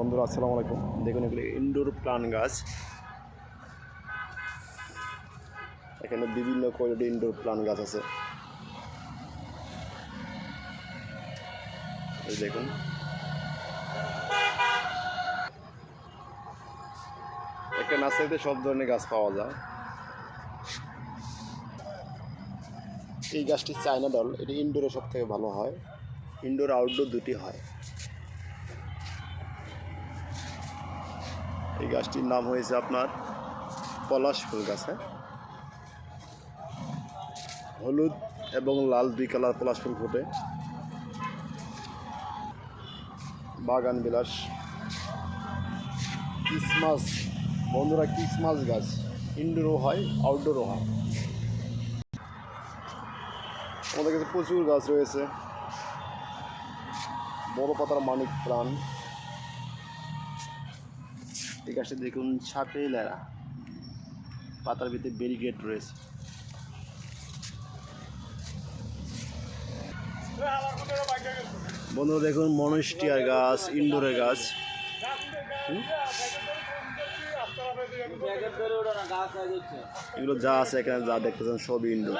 বন্ধুরা আসসালামু আলাইকুম। দেখুন এগুলো ইনডোর প্লান্ট গাছ। এখানে বিভিন্ন কোয়ালিটি ইনডোর প্লান্ট গাছ আছে। এই দেখুন, একটা নার্সারিতে সব ধরনের গাছ পাওয়া যায়। এই গাছটি চায়না ডল, এটি ইনডোরে সব থেকে ভালো হয়। ইনডোর আউটডোর দুটি হয়। এই গাছটির নাম হয়েছে আপনার পলাশ ফুল গাছ। হলুদ এবং লাল দুই কালার পলাশ ফুল ফোটে। বাগান বিলাস ক্রিসমাস, বন্ধুরা ক্রিসমাস গাছ ইনডোরও হয় আউটডোরও হয়। আমাদের কাছে প্রচুর গাছ রয়েছে। বড় পাতার মানিক প্রাণ, এই গাছটি দেখুন ছাপে লেরা, পাতার ভিতরে ব্যারিকেড রয়েছে। বন্ধুরা দেখুন মনস্টিয়ার গাছ, ইনডোরের গাছ। এগুলো যা আছে এখানে যা দেখতেছেন সবই ইনডোর।